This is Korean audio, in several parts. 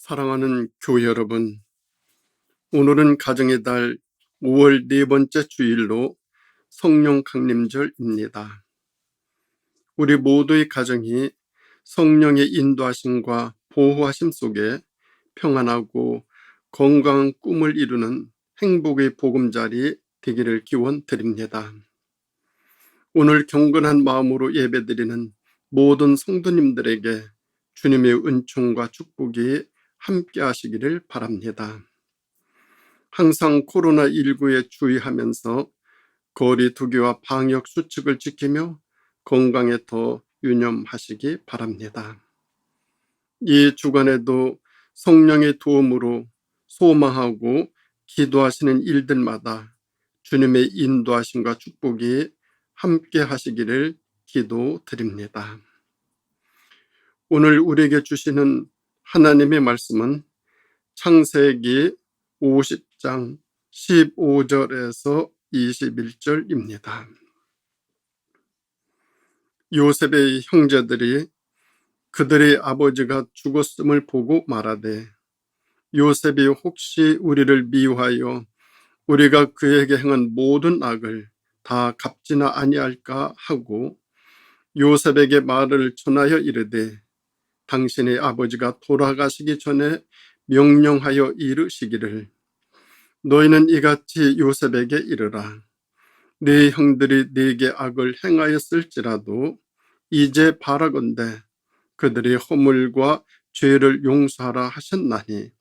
사랑하는 교회 여러분, 오늘은 가정의 달 5월 네 번째 주일로 성령 강림절입니다. 우리 모두의 가정이 성령의 인도하심과 보호하심 속에 평안하고 건강한 꿈을 이루는 행복의 보금자리 되기를 기원드립니다. 오늘 경건한 마음으로 예배드리는 모든 성도님들에게 주님의 은총과 축복이 함께 하시기를 바랍니다. 항상 코로나19에 주의하면서 거리 두기와 방역 수칙을 지키며 건강에 더 유념하시기 바랍니다. 이 주간에도 성령의 도움으로 소망하고 기도하시는 일들마다 주님의 인도하심과 축복이 함께 하시기를 기도드립니다. 오늘 우리에게 주시는 하나님의 말씀은 창세기 50장 15절에서 21절입니다. 요셉의 형제들이 그들의 아버지가 죽었음을 보고 말하되 요셉이 혹시 우리를 미워하여 우리가 그에게 행한 모든 악을 다 갚지나 아니할까 하고 요셉에게 말을 전하여 이르되 당신의 아버지가 돌아가시기 전에 명령하여 이르시기를 너희는 이같이 요셉에게 이르라. 네 형들이 네게 악을 행하였을지라도 이제 바라건대 그들의 허물과 죄를 용서하라 하셨나니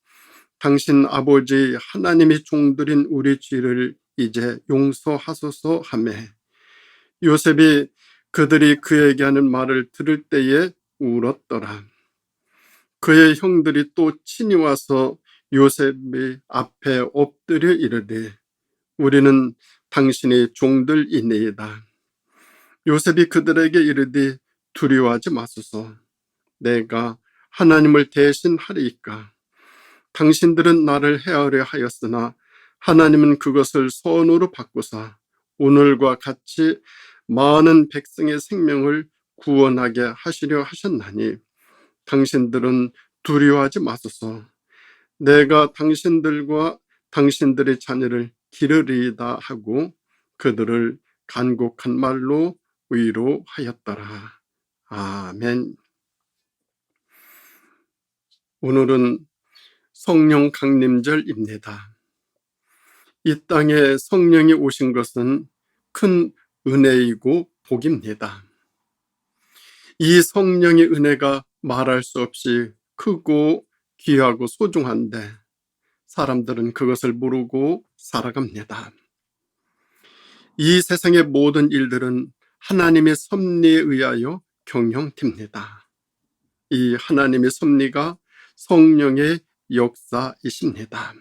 당신 아버지 하나님의 종들인 우리 죄를 이제 용서하소서 하매 요셉이 그들이 그에게 하는 말을 들을 때에 울었더라. 그의 형들이 또 친히 와서 요셉의 앞에 엎드려 이르되 우리는 당신의 종들이니이다. 요셉이 그들에게 이르되 두려워하지 마소서. 내가 하나님을 대신하리이까. 당신들은 나를 해하려 하였으나 하나님은 그것을 선으로 바꾸사 오늘과 같이 많은 백성의 생명을 구원하게 하시려 하셨나니 당신들은 두려워하지 마소서. 내가 당신들과 당신들의 자녀를 기르리이다 하고 그들을 간곡한 말로 위로하였더라. 아멘. 오늘은 성령 강림절입니다. 이 땅에 성령이 오신 것은 큰 은혜이고 복입니다. 이 성령의 은혜가 말할 수 없이 크고 귀하고 소중한데 사람들은 그것을 모르고 살아갑니다. 이 세상의 모든 일들은 하나님의 섭리에 의하여 경영됩니다. 이 하나님의 섭리가 성령의 역사이십니다.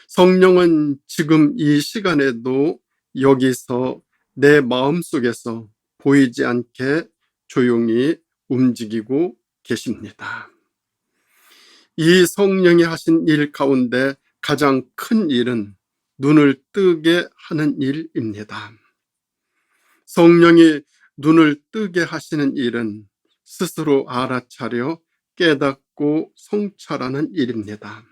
성령은 지금 이 시간에도 여기서 내 마음속에서 보이지 않게 조용히 움직이고 계십니다. 이 성령이 하신 일 가운데 가장 큰 일은 눈을 뜨게 하는 일입니다. 성령이 눈을 뜨게 하시는 일은 스스로 알아차려 깨닫고 성찰하는 일입니다.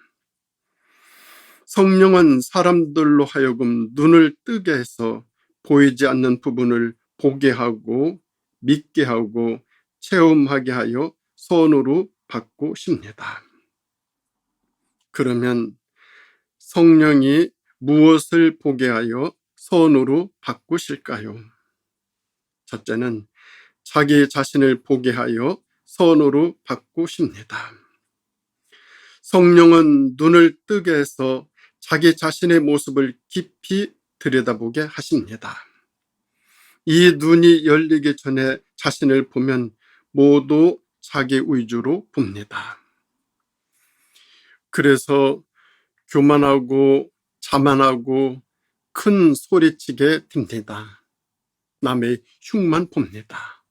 성령은 사람들로 하여금 눈을 뜨게 해서 보이지 않는 부분을 보게 하고 믿게 하고 체험하게 하여 선으로 바꾸십니다. 그러면 성령이 무엇을 보게 하여 선으로 바꾸실까요? 첫째는 자기 자신을 보게 하여 선으로 바꾸십니다. 성령은 눈을 뜨게 해서 자기 자신의 모습을 깊이 들여다보게 하십니다. 이 눈이 열리기 전에 자신을 보면 모두 자기 위주로 봅니다. 그래서 교만하고 자만하고 큰 소리치게 됩니다. 남의 흉만 봅니다.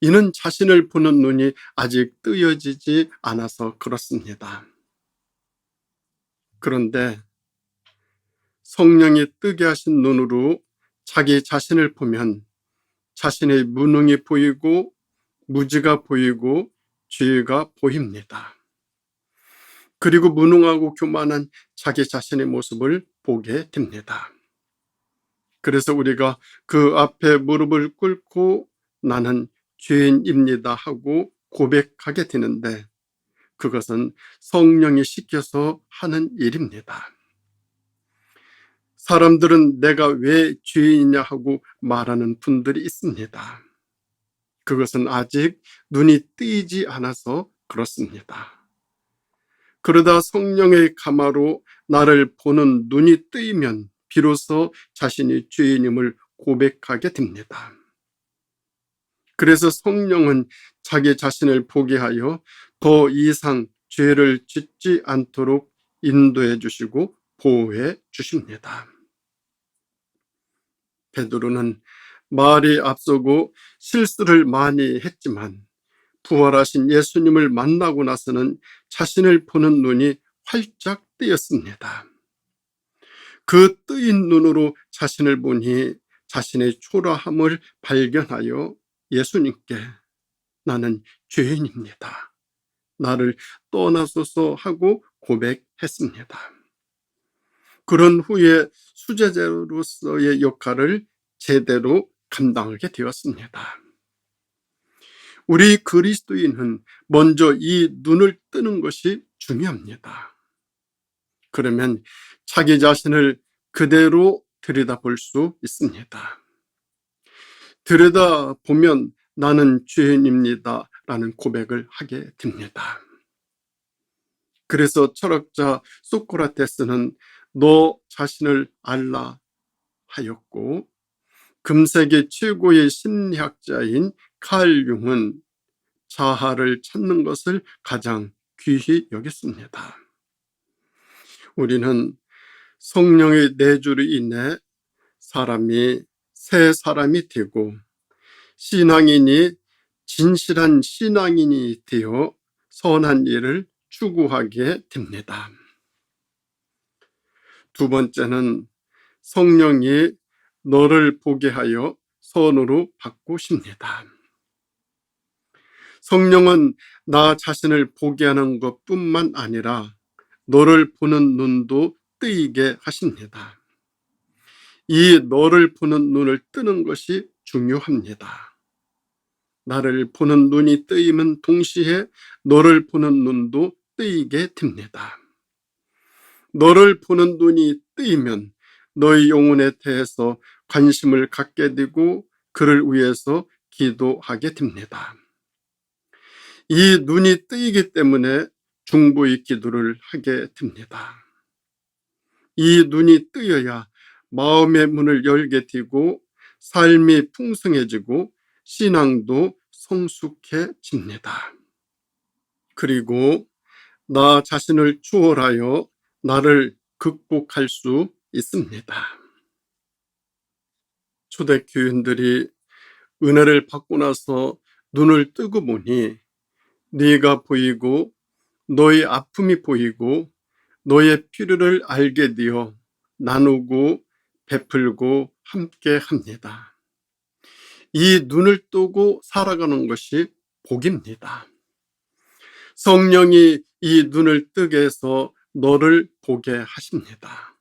이는 자신을 보는 눈이 아직 뜨여지지 않아서 그렇습니다. 그런데 성령이 뜨게 하신 눈으로 자기 자신을 보면 자신의 무능이 보이고 무지가 보이고 죄가 보입니다. 그리고 무능하고 교만한 자기 자신의 모습을 보게 됩니다. 그래서 우리가 그 앞에 무릎을 꿇고 나는 죄인입니다 하고 고백하게 되는데, 그것은 성령이 시켜서 하는 일입니다. 사람들은 내가 왜 죄인이냐 하고 말하는 분들이 있습니다. 그것은 아직 눈이 뜨이지 않아서 그렇습니다. 그러다 성령의 가마로 나를 보는 눈이 뜨이면 비로소 자신이 죄인임을 고백하게 됩니다. 그래서 성령은 자기 자신을 보게 하여 더 이상 죄를 짓지 않도록 인도해 주시고 보호해 주십니다. 베드로는 말이 앞서고 실수를 많이 했지만 부활하신 예수님을 만나고 나서는 자신을 보는 눈이 활짝 뜨였습니다. 그 뜨인 눈으로 자신을 보니 자신의 초라함을 발견하여 예수님께 나는 죄인입니다, 나를 떠나소서 하고 고백했습니다. 그런 후에 수제자로서의 역할을 제대로 감당하게 되었습니다. 우리 그리스도인은 먼저 이 눈을 뜨는 것이 중요합니다. 그러면 자기 자신을 그대로 들여다볼 수 있습니다. 들여다보면 나는 죄인입니다 라는 고백을 하게 됩니다. 그래서 철학자 소크라테스는 너 자신을 알라 하였고, 금세기 최고의 심리학자인 칼 융은 자아를 찾는 것을 가장 귀히 여겼습니다. 우리는 성령의 내주로 인해 사람이 새 사람이 되고 신앙인이 진실한 신앙인이 되어 선한 일을 추구하게 됩니다. 두 번째는 성령이 너를 보게 하여 선으로 바꾸십니다. 성령은 나 자신을 보게 하는 것뿐만 아니라 너를 보는 눈도 뜨이게 하십니다. 이 너를 보는 눈을 뜨는 것이 중요합니다. 나를 보는 눈이 뜨이면 동시에 너를 보는 눈도 뜨이게 됩니다. 너를 보는 눈이 뜨이면 너의 영혼에 대해서 관심을 갖게 되고 그를 위해서 기도하게 됩니다. 이 눈이 뜨이기 때문에 중보의 기도를 하게 됩니다. 이 눈이 뜨여야 마음의 문을 열게 되고 삶이 풍성해지고 신앙도 성숙해집니다. 그리고 나 자신을 추월하여 나를 극복할 수 있습니다. 초대교인들이 은혜를 받고 나서 눈을 뜨고 보니 네가 보이고 너의 아픔이 보이고 너의 필요를 알게 되어 나누고 베풀고 함께 합니다. 이 눈을 뜨고 살아가는 것이 복입니다. 성령이 이 눈을 뜨게 해서 너를 보게 하십니다.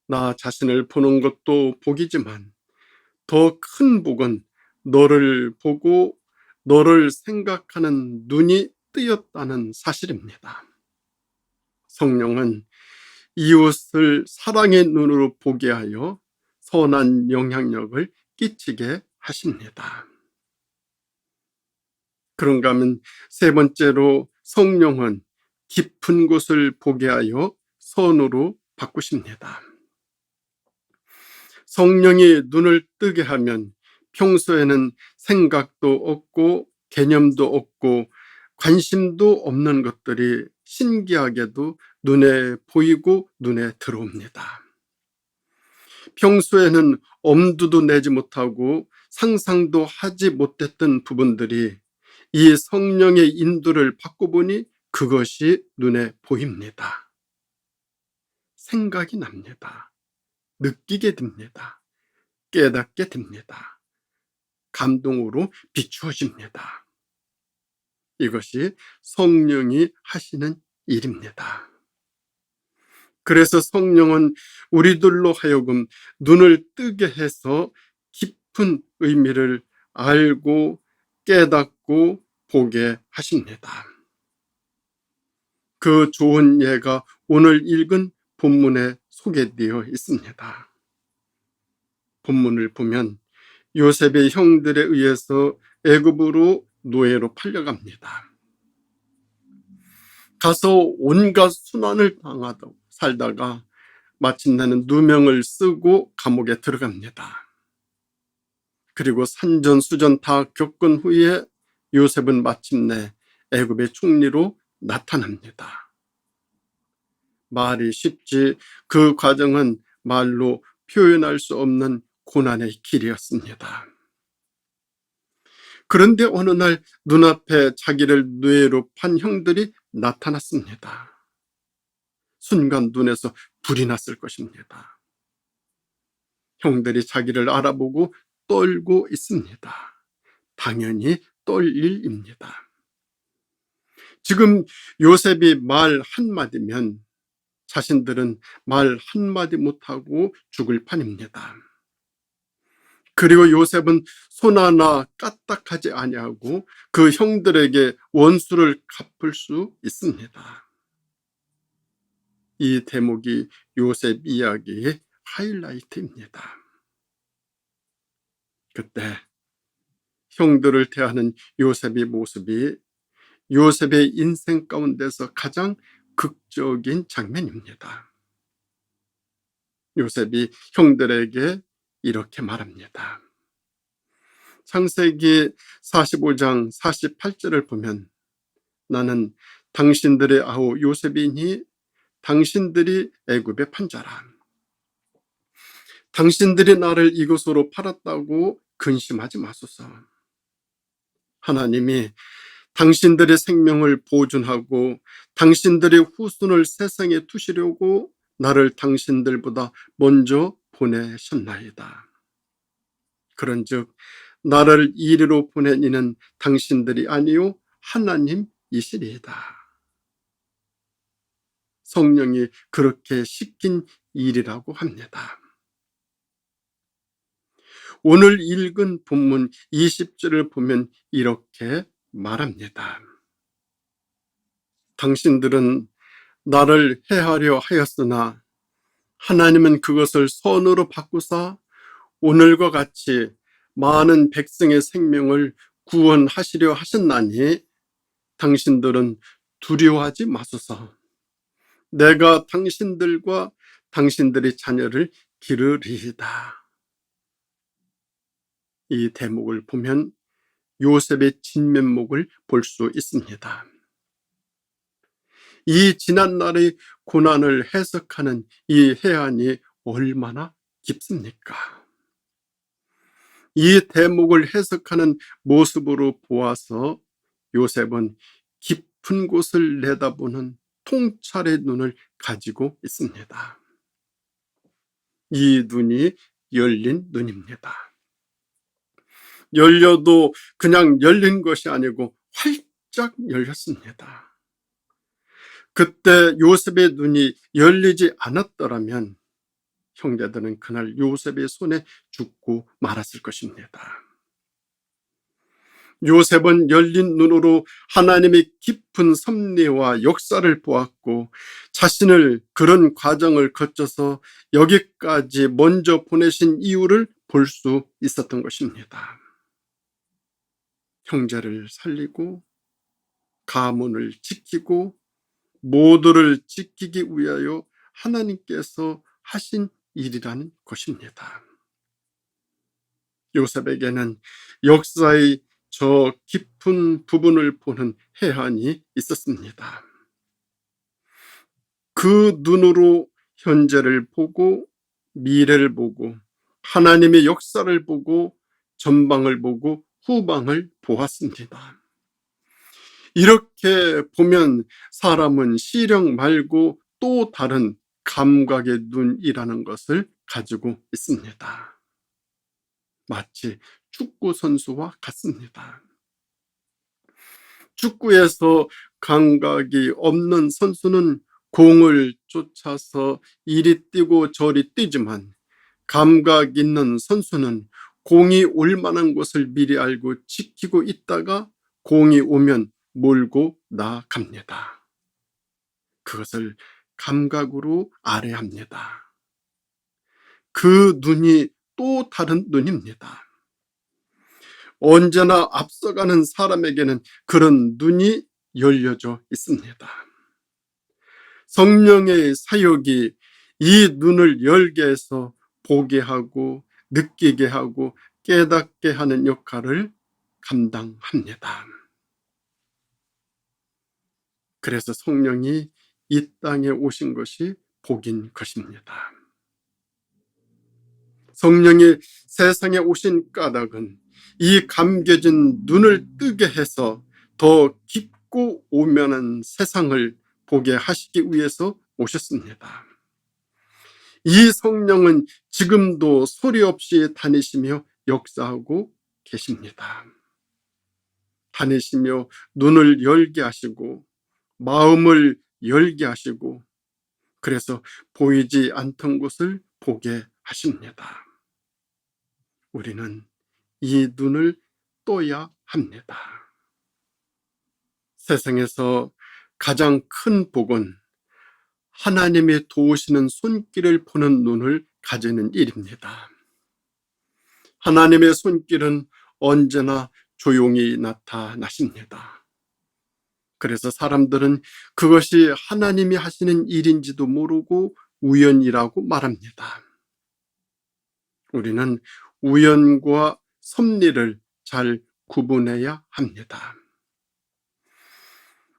나 자신을 보는 것도 복이지만 더 큰 복은 너를 보고 너를 생각하는 눈이 뜨였다는 사실입니다. 성령은 이웃을 사랑의 눈으로 보게 하여 선한 영향력을 끼치게 하십니다. 그런가 하면 세 번째로 성령은 깊은 곳을 보게 하여 선으로 바꾸십니다. 성령이 눈을 뜨게 하면 평소에는 생각도 없고 개념도 없고 관심도 없는 것들이 신기하게도 눈에 보이고 눈에 들어옵니다. 평소에는 엄두도 내지 못하고 상상도 하지 못했던 부분들이 이 성령의 인도를 받고 보니 그것이 눈에 보입니다. 생각이 납니다. 느끼게 됩니다. 깨닫게 됩니다. 감동으로 비추어집니다. 이것이 성령이 하시는 일입니다. 그래서 성령은 우리들로 하여금 눈을 뜨게 해서 깊은 의미를 알고 깨닫고 보게 하십니다. 그 좋은 예가 오늘 읽은 본문에 소개되어 있습니다. 본문을 보면 요셉의 형들에 의해서 애굽으로 노예로 팔려갑니다. 가서 온갖 순환을 당하다 살다가 마침내는 누명을 쓰고 감옥에 들어갑니다. 그리고 산전수전 다 겪은 후에 요셉은 마침내 애굽의 총리로 나타납니다. 말이 쉽지 그 과정은 말로 표현할 수 없는 고난의 길이었습니다. 그런데 어느 날 눈앞에 자기를 노예로 판 형들이 나타났습니다. 순간 눈에서 불이 났을 것입니다. 형들이 자기를 알아보고 떨고 있습니다. 당연히 떨 일입니다. 지금 요셉이 말 한마디면 자신들은 말 한마디 못하고 죽을 판입니다. 그리고 요셉은 손 하나 까딱하지 아니하고 그 형들에게 원수를 갚을 수 있습니다. 이 대목이 요셉 이야기의 하이라이트입니다. 그때 형들을 대하는 요셉의 모습이 요셉의 인생 가운데서 가장 극적인 장면입니다. 요셉이 형들에게 이렇게 말합니다. 창세기 45장 48절을 보면 나는 당신들의 아우 요셉이니 당신들이 애굽의 판자라. 당신들이 나를 이곳으로 팔았다고 근심하지 마소서. 하나님이 당신들의 생명을 보존하고 당신들의 후손을 세상에 두시려고 나를 당신들보다 먼저 보내셨나이다. 그런즉 나를 이리로 보낸 이는 당신들이 아니요 하나님이시리이다. 성령이 그렇게 시킨 일이라고 합니다. 오늘 읽은 본문 20절을 보면 이렇게 말합니다. 당신들은 나를 해하려 하였으나 하나님은 그것을 선으로 바꾸사 오늘과 같이 많은 백성의 생명을 구원하시려 하셨나니 당신들은 두려워하지 마소서. 내가 당신들과 당신들의 자녀를 기르리이다. 이 대목을 보면 요셉의 진면목을 볼 수 있습니다. 이 지난날의 고난을 해석하는 이 해안이 얼마나 깊습니까? 이 대목을 해석하는 모습으로 보아서 요셉은 깊은 곳을 내다보는 통찰의 눈을 가지고 있습니다. 이 눈이 열린 눈입니다. 열려도 그냥 열린 것이 아니고 활짝 열렸습니다. 그때 요셉의 눈이 열리지 않았더라면 형제들은 그날 요셉의 손에 죽고 말았을 것입니다. 요셉은 열린 눈으로 하나님의 깊은 섭리와 역사를 보았고 자신을 그런 과정을 거쳐서 여기까지 먼저 보내신 이유를 볼 수 있었던 것입니다. 형제를 살리고 가문을 지키고 모두를 지키기 위하여 하나님께서 하신 일이라는 것입니다. 요셉에게는 역사의 저 깊은 부분을 보는 해안이 있었습니다. 그 눈으로 현재를 보고 미래를 보고 하나님의 역사를 보고 전방을 보고 후방을 보았습니다. 이렇게 보면 사람은 시력 말고 또 다른 감각의 눈이라는 것을 가지고 있습니다. 마치 축구 선수와 같습니다. 축구에서 감각이 없는 선수는 공을 쫓아서 이리 뛰고 저리 뛰지만, 감각 있는 선수는 공이 올 만한 곳을 미리 알고 지키고 있다가 공이 오면 몰고 나갑니다. 그것을 감각으로 알아야 합니다. 그 눈이 또 다른 눈입니다. 언제나 앞서가는 사람에게는 그런 눈이 열려져 있습니다. 성령의 사역이 이 눈을 열게 해서 보게 하고 느끼게 하고 깨닫게 하는 역할을 감당합니다. 그래서 성령이 이 땅에 오신 것이 복인 것입니다. 성령이 세상에 오신 까닭은 이 감겨진 눈을 뜨게 해서 더 깊고 오면한 세상을 보게 하시기 위해서 오셨습니다. 이 성령은 지금도 소리 없이 다니시며 역사하고 계십니다. 다니시며 눈을 열게 하시고 마음을 열게 하시고, 그래서 보이지 않던 곳을 보게 하십니다. 우리는 이 눈을 떠야 합니다. 세상에서 가장 큰 복은 하나님의 도우시는 손길을 보는 눈을 가지는 일입니다. 하나님의 손길은 언제나 조용히 나타나십니다. 그래서 사람들은 그것이 하나님이 하시는 일인지도 모르고 우연이라고 말합니다. 우리는 우연과 섭리를 잘 구분해야 합니다.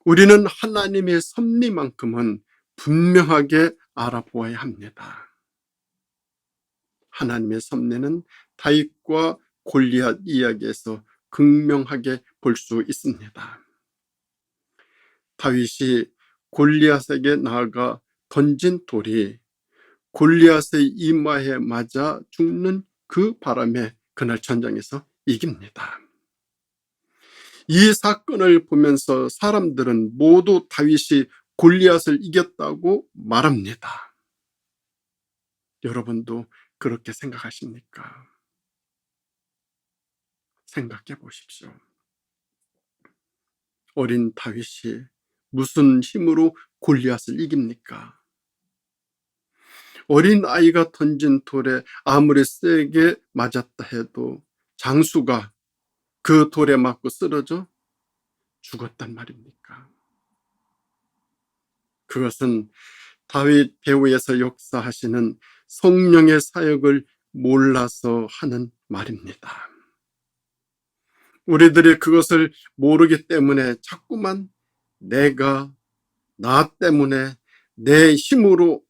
우리는 하나님의 섭리만큼은 분명하게 알아보아야 합니다. 하나님의 섭리는 다윗과 골리앗 이야기에서 극명하게 볼 수 있습니다. 다윗이 골리앗에게 나아가 던진 돌이 골리앗의 이마에 맞아 죽는 그 바람에 그날 전장에서 이깁니다. 이 사건을 보면서 사람들은 모두 다윗이 골리앗을 이겼다고 말합니다. 여러분도 그렇게 생각하십니까? 생각해 보십시오. 어린 다윗이 무슨 힘으로 골리앗을 이깁니까? 어린 아이가 던진 돌에 아무리 세게 맞았다 해도 장수가 그 돌에 맞고 쓰러져 죽었단 말입니까? 그것은 다윗 배후에서 역사하시는 성령의 사역을 몰라서 하는 말입니다. 우리들이 그것을 모르기 때문에 자꾸만 나 때문에, 내 힘으로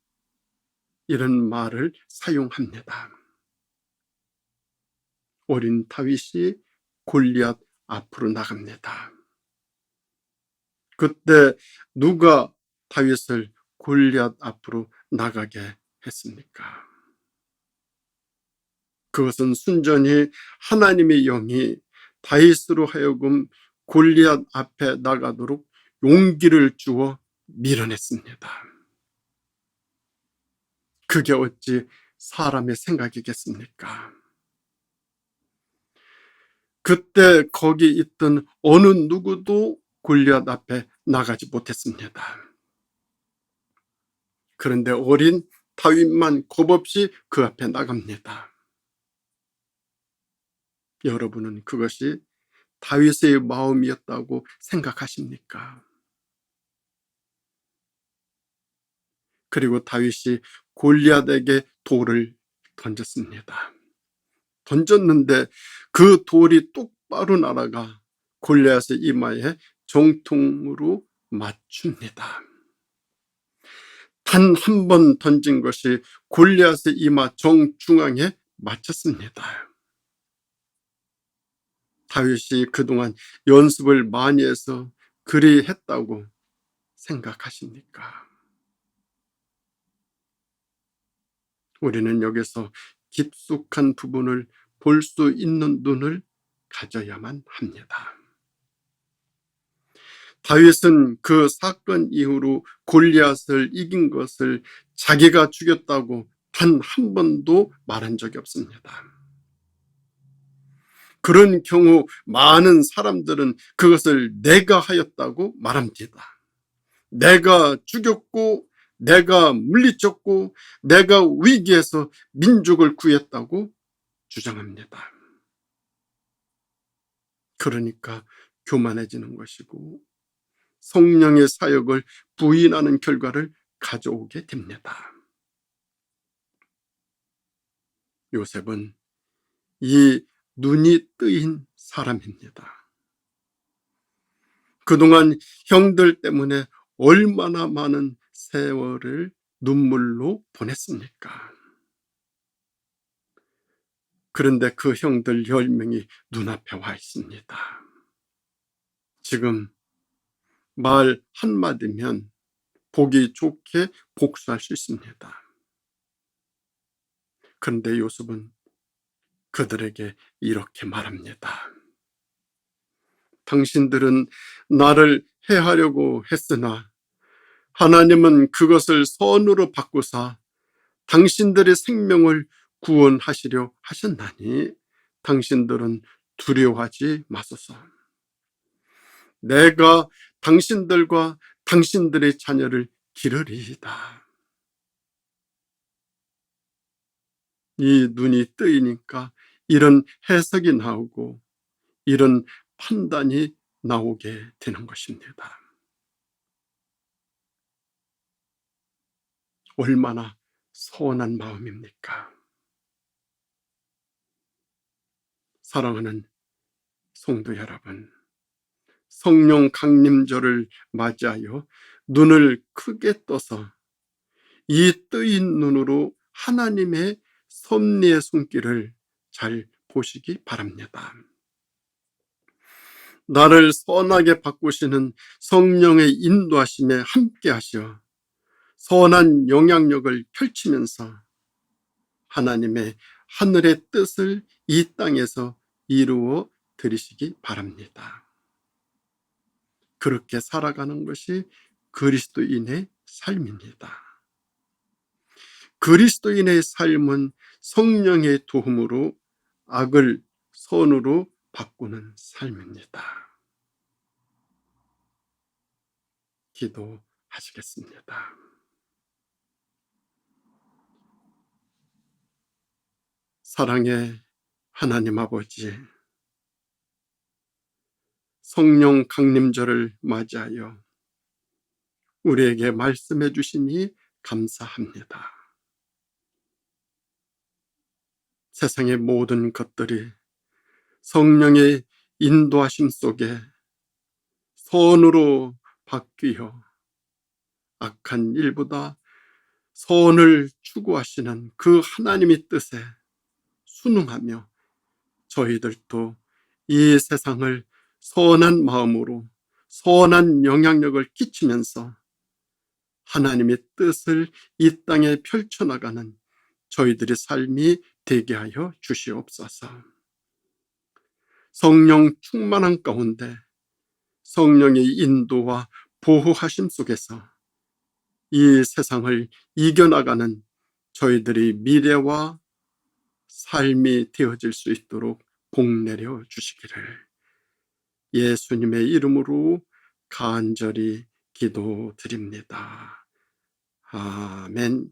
이런 말을 사용합니다. 어린 다윗이 골리앗 앞으로 나갑니다. 그때 누가 다윗을 골리앗 앞으로 나가게 했습니까? 그것은 순전히 하나님의 영이 다윗으로 하여금 골리앗 앞에 나가도록 용기를 주어 밀어냈습니다. 그게 어찌 사람의 생각이겠습니까? 그때 거기 있던 어느 누구도 골리앗 앞에 나가지 못했습니다. 그런데 어린 다윗만 겁없이 그 앞에 나갑니다. 여러분은 그것이 다윗의 마음이었다고 생각하십니까? 그리고 다윗이 골리앗에게 돌을 던졌습니다. 던졌는데 그 돌이 똑바로 날아가 골리앗의 이마에 정통으로 맞춥니다. 단 한 번 던진 것이 골리앗의 이마 정중앙에 맞췄습니다. 다윗이 그동안 연습을 많이 해서 그리 했다고 생각하십니까? 우리는 여기서 깊숙한 부분을 볼 수 있는 눈을 가져야만 합니다. 다윗은 그 사건 이후로 골리앗을 이긴 것을 자기가 죽였다고 단 한 번도 말한 적이 없습니다. 그런 경우 많은 사람들은 그것을 내가 하였다고 말합니다. 내가 죽였고, 내가 물리쳤고, 내가 위기에서 민족을 구했다고 주장합니다. 그러니까 교만해지는 것이고 성령의 사역을 부인하는 결과를 가져오게 됩니다. 요셉은 이 눈이 뜨인 사람입니다. 그동안 형들 때문에 얼마나 많은 세월을 눈물로 보냈습니까? 그런데 그 형들 10명이 눈앞에 와 있습니다. 지금 말 한마디면 보기 좋게 복수할 수 있습니다. 그런데 요셉은 그들에게 이렇게 말합니다. 당신들은 나를 해하려고 했으나 하나님은 그것을 선으로 바꾸사 당신들의 생명을 구원하시려 하셨나니 당신들은 두려워하지 마소서. 내가 당신들과 당신들의 자녀를 기르리이다. 이 눈이 뜨이니까 이런 해석이 나오고 이런 판단이 나오게 되는 것입니다. 얼마나 선한 마음입니까? 사랑하는 성도 여러분, 성령 강림절을 맞이하여 눈을 크게 떠서 이 뜨인 눈으로 하나님의 섭리의 손길을 잘 보시기 바랍니다. 나를 선하게 바꾸시는 성령의 인도하심에 함께 하시어 선한 영향력을 펼치면서 하나님의 하늘의 뜻을 이 땅에서 이루어 드리시기 바랍니다. 그렇게 살아가는 것이 그리스도인의 삶입니다. 그리스도인의 삶은 성령의 도움으로 악을 선으로 바꾸는 삶입니다. 기도하시겠습니다. 사랑의 하나님 아버지, 성령 강림절을 맞이하여 우리에게 말씀해 주시니 감사합니다. 세상의 모든 것들이 성령의 인도하심 속에 선으로 바뀌어 악한 일보다 선을 추구하시는 그 하나님의 뜻에 순응하며 저희들도 이 세상을 선한 마음으로 선한 영향력을 끼치면서 하나님의 뜻을 이 땅에 펼쳐나가는 저희들의 삶이 되게 하여 주시옵소서. 성령 충만한 가운데 성령의 인도와 보호하심 속에서 이 세상을 이겨나가는 저희들의 미래와 삶이 되어질 수 있도록 복 내려 주시기를 예수님의 이름으로 간절히 기도드립니다. 아멘.